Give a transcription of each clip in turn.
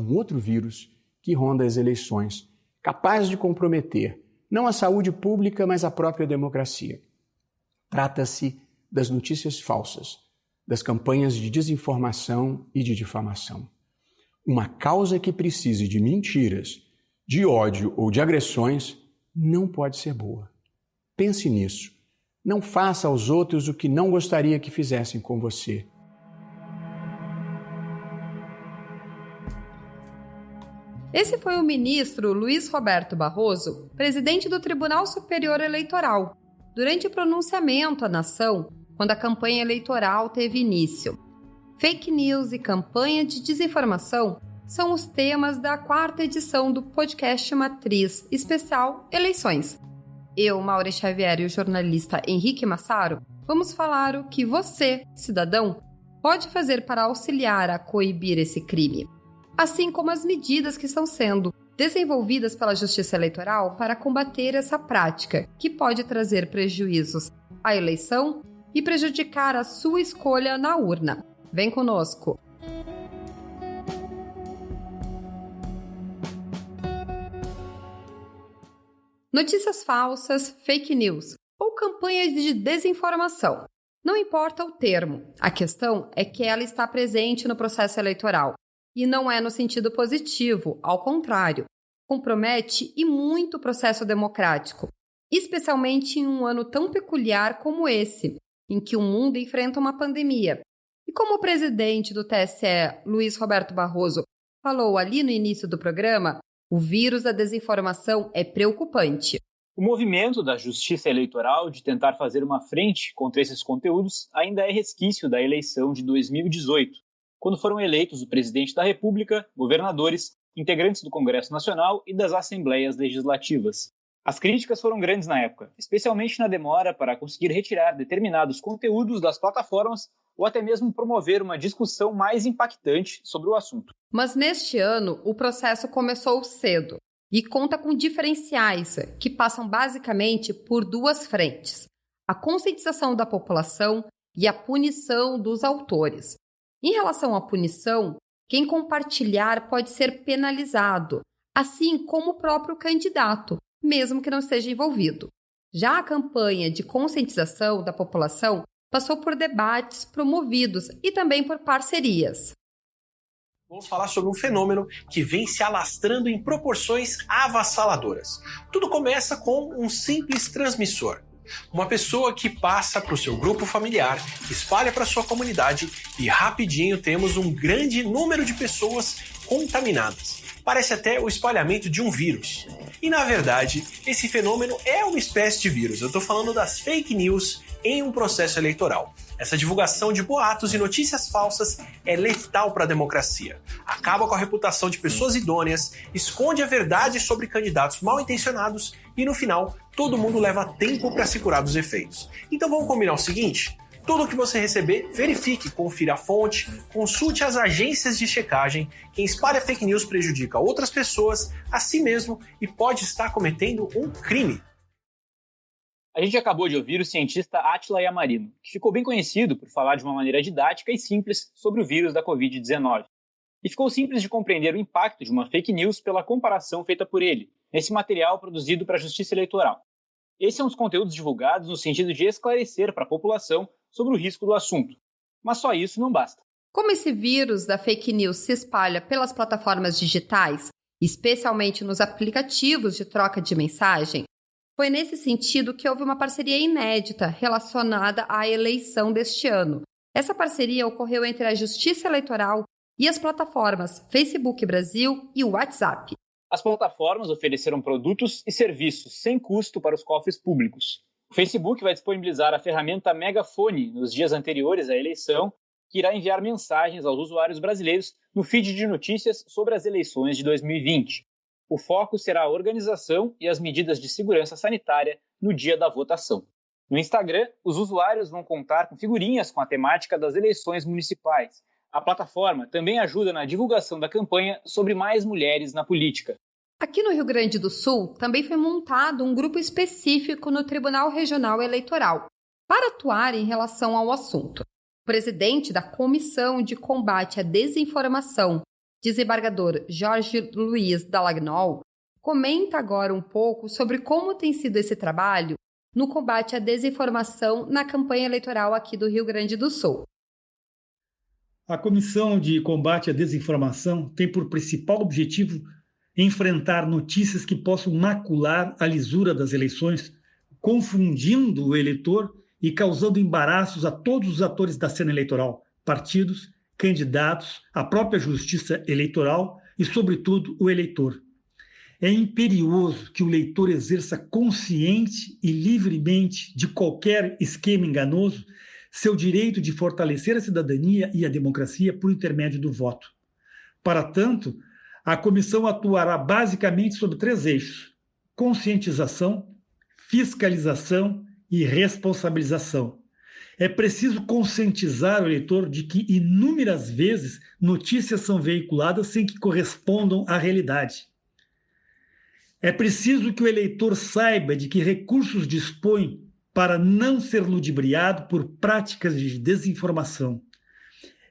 um outro vírus que ronda as eleições, capaz de comprometer não a saúde pública, mas a própria democracia. Trata-se das notícias falsas, das campanhas de desinformação e de difamação. Uma causa que precise de mentiras, de ódio ou de agressões não pode ser boa. Pense nisso. Não faça aos outros o que não gostaria que fizessem com você. Esse foi o ministro Luiz Roberto Barroso, presidente do Tribunal Superior Eleitoral, durante o pronunciamento à nação, quando a campanha eleitoral teve início. Fake news e campanha de desinformação são os temas da 4ª edição do podcast Matriz Especial Eleições. Eu, Maura Xavier, e o jornalista Henrique Massaro vamos falar o que você, cidadão, pode fazer para auxiliar a coibir esse crime, assim como as medidas que estão sendo desenvolvidas pela Justiça Eleitoral para combater essa prática, que pode trazer prejuízos à eleição e prejudicar a sua escolha na urna. Vem conosco! Notícias falsas, fake news ou campanhas de desinformação. Não importa o termo, a questão é que ela está presente no processo eleitoral. E não é no sentido positivo, ao contrário, compromete e muito o processo democrático, especialmente em um ano tão peculiar como esse, em que o mundo enfrenta uma pandemia. E como o presidente do TSE, Luiz Roberto Barroso, falou ali no início do programa, o vírus da desinformação é preocupante. O movimento da Justiça Eleitoral de tentar fazer uma frente contra esses conteúdos ainda é resquício da eleição de 2018, quando foram eleitos o presidente da República, governadores, integrantes do Congresso Nacional e das Assembleias Legislativas. As críticas foram grandes na época, especialmente na demora para conseguir retirar determinados conteúdos das plataformas ou até mesmo promover uma discussão mais impactante sobre o assunto. Mas neste ano, o processo começou cedo e conta com diferenciais que passam basicamente por 2 frentes: a conscientização da população e a punição dos autores. Em relação à punição, quem compartilhar pode ser penalizado, assim como o próprio candidato, mesmo que não esteja envolvido. Já a campanha de conscientização da população passou por debates promovidos e também por parcerias. Vamos falar sobre um fenômeno que vem se alastrando em proporções avassaladoras. Tudo começa com um simples transmissor. Uma pessoa que passa para o seu grupo familiar, espalha para a sua comunidade e rapidinho temos um grande número de pessoas contaminadas. Parece até o espalhamento de um vírus. E na verdade, esse fenômeno é uma espécie de vírus. Eu estou falando das fake news em um processo eleitoral. Essa divulgação de boatos e notícias falsas é letal para a democracia. Acaba com a reputação de pessoas idôneas, esconde a verdade sobre candidatos mal intencionados e no final, todo mundo leva tempo para se curar dos efeitos. Então vamos combinar o seguinte? Tudo que você receber, verifique, confira a fonte, consulte as agências de checagem. Quem espalha fake news prejudica outras pessoas, a si mesmo e pode estar cometendo um crime. A gente acabou de ouvir o cientista Átila Yamarino, que ficou bem conhecido por falar de uma maneira didática e simples sobre o vírus da Covid-19. E ficou simples de compreender o impacto de uma fake news pela comparação feita por ele, nesse material produzido para a Justiça Eleitoral. Esses são os conteúdos divulgados no sentido de esclarecer para a população sobre o risco do assunto. Mas só isso não basta. Como esse vírus da fake news se espalha pelas plataformas digitais, especialmente nos aplicativos de troca de mensagem, foi nesse sentido que houve uma parceria inédita relacionada à eleição deste ano. Essa parceria ocorreu entre a Justiça Eleitoral e as plataformas Facebook Brasil e WhatsApp. As plataformas ofereceram produtos e serviços sem custo para os cofres públicos. O Facebook vai disponibilizar a ferramenta Megafone nos dias anteriores à eleição, que irá enviar mensagens aos usuários brasileiros no feed de notícias sobre as eleições de 2020. O foco será a organização e as medidas de segurança sanitária no dia da votação. No Instagram, os usuários vão contar com figurinhas com a temática das eleições municipais. A plataforma também ajuda na divulgação da campanha sobre mais mulheres na política. Aqui no Rio Grande do Sul, também foi montado um grupo específico no Tribunal Regional Eleitoral para atuar em relação ao assunto. O presidente da Comissão de Combate à Desinformação Desembargador Jorge Luiz Dallagnol comenta agora um pouco sobre como tem sido esse trabalho no combate à desinformação na campanha eleitoral aqui do Rio Grande do Sul. A Comissão de Combate à Desinformação tem por principal objetivo enfrentar notícias que possam macular a lisura das eleições, confundindo o eleitor e causando embaraços a todos os atores da cena eleitoral, partidos, candidatos, a própria justiça eleitoral e, sobretudo, o eleitor. É imperioso que o eleitor exerça consciente e livremente de qualquer esquema enganoso seu direito de fortalecer a cidadania e a democracia por intermédio do voto. Para tanto, a comissão atuará basicamente sobre 3 eixos: conscientização, fiscalização e responsabilização. É preciso conscientizar o eleitor de que inúmeras vezes notícias são veiculadas sem que correspondam à realidade. É preciso que o eleitor saiba de que recursos dispõe para não ser ludibriado por práticas de desinformação.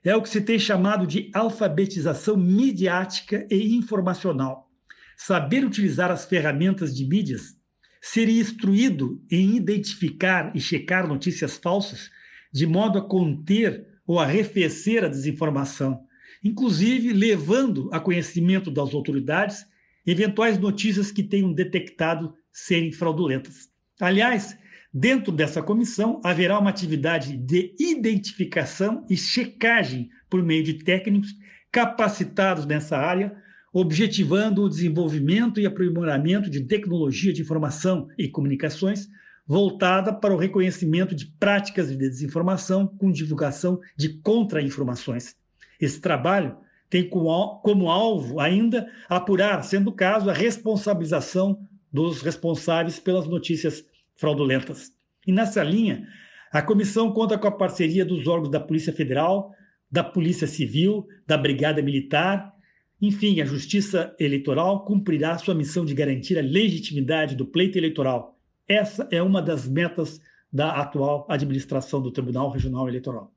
É o que se tem chamado de alfabetização midiática e informacional. Saber utilizar as ferramentas de mídias, ser instruído em identificar e checar notícias falsas, de modo a conter ou arrefecer a desinformação, inclusive levando a conhecimento das autoridades eventuais notícias que tenham detectado serem fraudulentas. Aliás, dentro dessa comissão haverá uma atividade de identificação e checagem por meio de técnicos capacitados nessa área, objetivando o desenvolvimento e aprimoramento de tecnologia de informação e comunicações voltada para o reconhecimento de práticas de desinformação com divulgação de contra-informações. Esse trabalho tem como alvo ainda apurar, sendo o caso, a responsabilização dos responsáveis pelas notícias fraudulentas. E nessa linha, a comissão conta com a parceria dos órgãos da Polícia Federal, da Polícia Civil, da Brigada Militar. Enfim, a Justiça Eleitoral cumprirá sua missão de garantir a legitimidade do pleito eleitoral. Essa é uma das metas da atual administração do Tribunal Regional Eleitoral.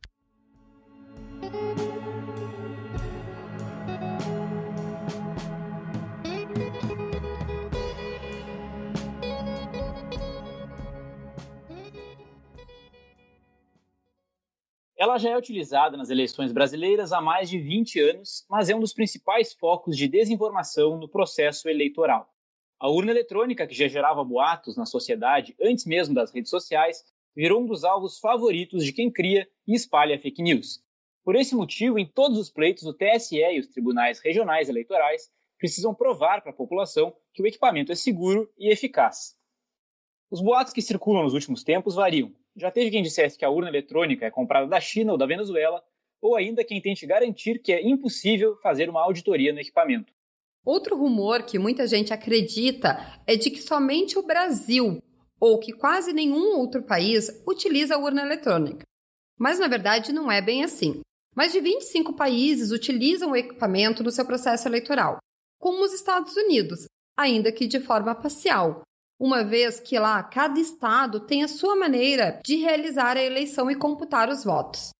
Ela já é utilizada nas eleições brasileiras há mais de 20 anos, mas é um dos principais focos de desinformação no processo eleitoral. A urna eletrônica, que já gerava boatos na sociedade antes mesmo das redes sociais, virou um dos alvos favoritos de quem cria e espalha fake news. Por esse motivo, em todos os pleitos, o TSE e os tribunais regionais eleitorais precisam provar para a população que o equipamento é seguro e eficaz. Os boatos que circulam nos últimos tempos variam. Já teve quem dissesse que a urna eletrônica é comprada da China ou da Venezuela, ou ainda quem tente garantir que é impossível fazer uma auditoria no equipamento. Outro rumor que muita gente acredita é de que somente o Brasil, ou que quase nenhum outro país, utiliza a urna eletrônica. Mas, na verdade, não é bem assim. Mais de 25 países utilizam o equipamento no seu processo eleitoral, como os Estados Unidos, ainda que de forma parcial, uma vez que lá cada estado tem a sua maneira de realizar a eleição e computar os votos.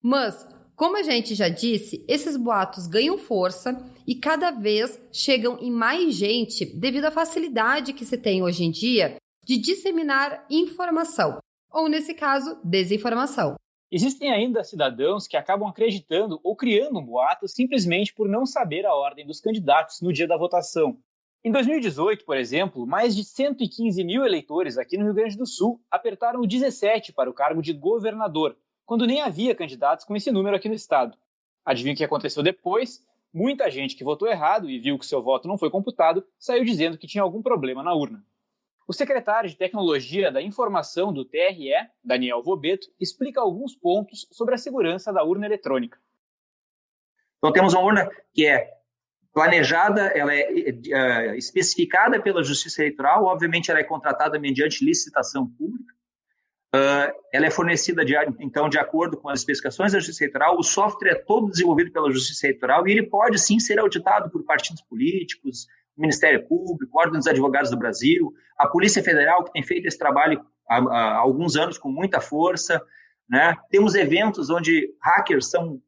Mas, como a gente já disse, esses boatos ganham força e cada vez chegam em mais gente devido à facilidade que se tem hoje em dia de disseminar informação, ou nesse caso, desinformação. Existem ainda cidadãos que acabam acreditando ou criando um boato simplesmente por não saber a ordem dos candidatos no dia da votação. Em 2018, por exemplo, mais de 115 mil eleitores aqui no Rio Grande do Sul apertaram o 17 para o cargo de governador, quando nem havia candidatos com esse número aqui no estado. Adivinha o que aconteceu depois? Muita gente que votou errado e viu que seu voto não foi computado saiu dizendo que tinha algum problema na urna. O secretário de Tecnologia da Informação do TRE, Daniel Vobeto, explica alguns pontos sobre a segurança da urna eletrônica. Então temos uma urna que é planejada, ela é especificada pela Justiça Eleitoral, obviamente ela é contratada mediante licitação pública. Ela é fornecida, então, de acordo com as especificações da Justiça Eleitoral. O software é todo desenvolvido pela Justiça Eleitoral e ele pode, sim, ser auditado por partidos políticos, Ministério Público, Ordem dos Advogados do Brasil, a Polícia Federal, que tem feito esse trabalho há alguns anos com muita força, né? Temos eventos onde hackers são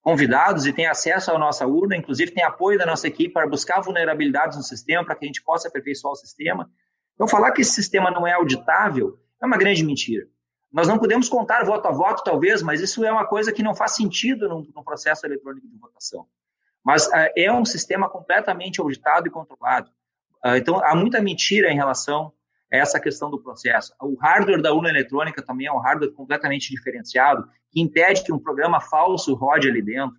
convidados e têm acesso à nossa urna, inclusive tem apoio da nossa equipe para buscar vulnerabilidades no sistema, para que a gente possa aperfeiçoar o sistema. Então, falar que esse sistema não é auditável é uma grande mentira. Nós não podemos contar voto a voto, talvez, mas isso é uma coisa que não faz sentido no processo eletrônico de votação. Mas é um sistema completamente auditado e controlado. Então, há muita mentira em relação a essa questão do processo. O hardware da urna eletrônica também é um hardware completamente diferenciado, que impede que um programa falso rode ali dentro.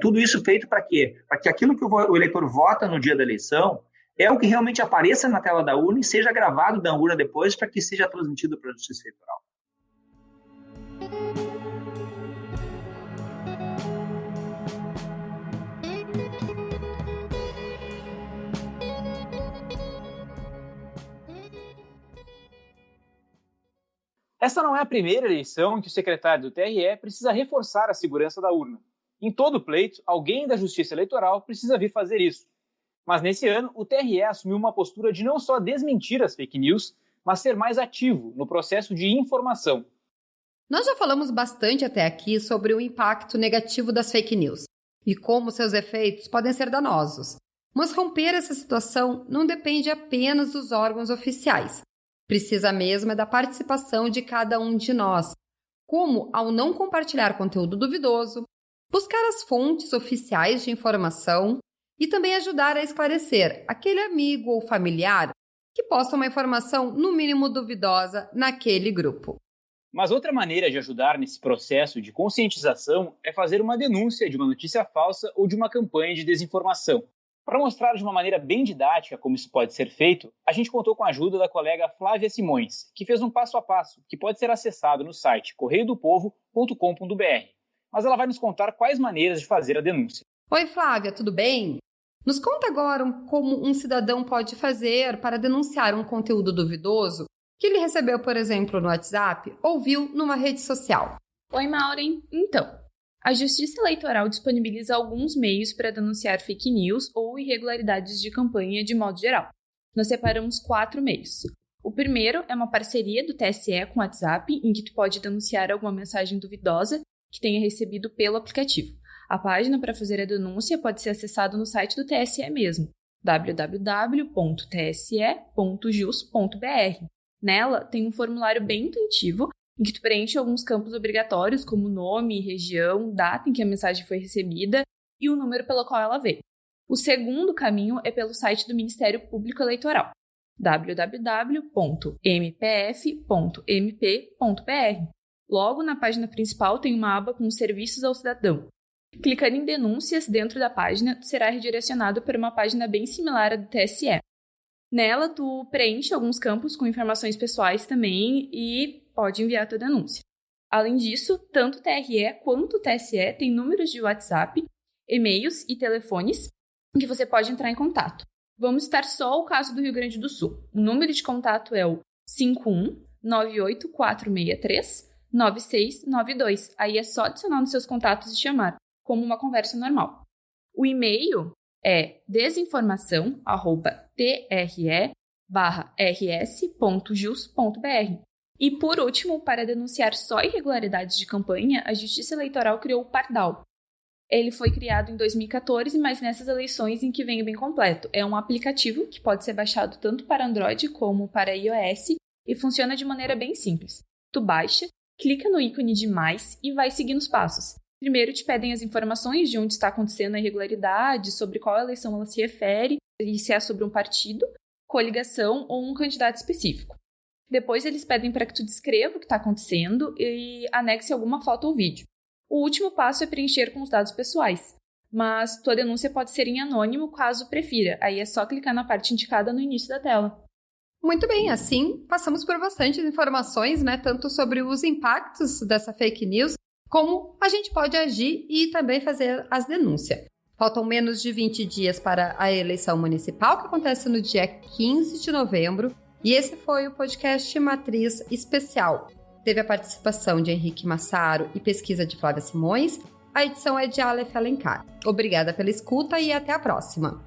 Tudo isso feito para quê? Para que aquilo que o eleitor vota no dia da eleição é o que realmente apareça na tela da urna e seja gravado da urna depois para que seja transmitido para a Justiça Eleitoral. Essa não é a primeira eleição em que o secretário do TRE precisa reforçar a segurança da urna. Em todo pleito, alguém da Justiça Eleitoral precisa vir fazer isso. Mas nesse ano, o TRE assumiu uma postura de não só desmentir as fake news, mas ser mais ativo no processo de informação. Nós já falamos bastante até aqui sobre o impacto negativo das fake news e como seus efeitos podem ser danosos. Mas romper essa situação não depende apenas dos órgãos oficiais. Precisa mesmo é da participação de cada um de nós, como ao não compartilhar conteúdo duvidoso, buscar as fontes oficiais de informação e também ajudar a esclarecer aquele amigo ou familiar que posta uma informação no mínimo duvidosa naquele grupo. Mas outra maneira de ajudar nesse processo de conscientização é fazer uma denúncia de uma notícia falsa ou de uma campanha de desinformação. Para mostrar de uma maneira bem didática como isso pode ser feito, a gente contou com a ajuda da colega Flávia Simões, que fez um passo a passo que pode ser acessado no site correiodopovo.com.br. Mas ela vai nos contar quais maneiras de fazer a denúncia. Oi, Flávia, tudo bem? Nos conta agora como um cidadão pode fazer para denunciar um conteúdo duvidoso que ele recebeu, por exemplo, no WhatsApp ou viu numa rede social. Oi, Maureen. Então, a Justiça Eleitoral disponibiliza alguns meios para denunciar fake news ou irregularidades de campanha de modo geral. Nós separamos 4 meios. O primeiro é uma parceria do TSE com o WhatsApp, em que tu pode denunciar alguma mensagem duvidosa que tenha recebido pelo aplicativo. A página para fazer a denúncia pode ser acessada no site do TSE mesmo, www.tse.jus.br. Nela tem um formulário bem intuitivo, em que tu preenche alguns campos obrigatórios, como nome, região, data em que a mensagem foi recebida e o número pelo qual ela veio. O segundo caminho é pelo site do Ministério Público Eleitoral, www.mpf.mp.br. Logo, na página principal tem uma aba com serviços ao cidadão. Clicando em denúncias dentro da página, tu será redirecionado para uma página bem similar à do TSE. Nela, tu preenche alguns campos com informações pessoais também e pode enviar a tua denúncia. Além disso, tanto o TRE quanto o TSE têm números de WhatsApp, e-mails e telefones em que você pode entrar em contato. Vamos citar só o caso do Rio Grande do Sul. O número de contato é o 51-98463-9692. Aí é só adicionar nos seus contatos e chamar, como uma conversa normal. O e-mail é desinformação@tre-rs.jus.br. E, por último, para denunciar só irregularidades de campanha, a Justiça Eleitoral criou o Pardal. Ele foi criado em 2014, mas nessas eleições em que vem bem completo. É um aplicativo que pode ser baixado tanto para Android como para iOS e funciona de maneira bem simples. Tu baixa, clica no ícone de mais e vai seguindo os passos. Primeiro te pedem as informações de onde está acontecendo a irregularidade, sobre qual eleição ela se refere, e se é sobre um partido, coligação ou um candidato específico. Depois eles pedem para que tu descreva o que está acontecendo e anexe alguma foto ou vídeo. O último passo é preencher com os dados pessoais, mas tua denúncia pode ser em anônimo caso prefira, aí é só clicar na parte indicada no início da tela. Muito bem, assim passamos por bastante informações, tanto sobre os impactos dessa fake news, como a gente pode agir e também fazer as denúncias. Faltam menos de 20 dias para a eleição municipal, que acontece no dia 15 de novembro, e esse foi o podcast Matriz Especial. Teve a participação de Henrique Massaro e pesquisa de Flávia Simões. A edição é de Aleph Alencar. Obrigada pela escuta e até a próxima!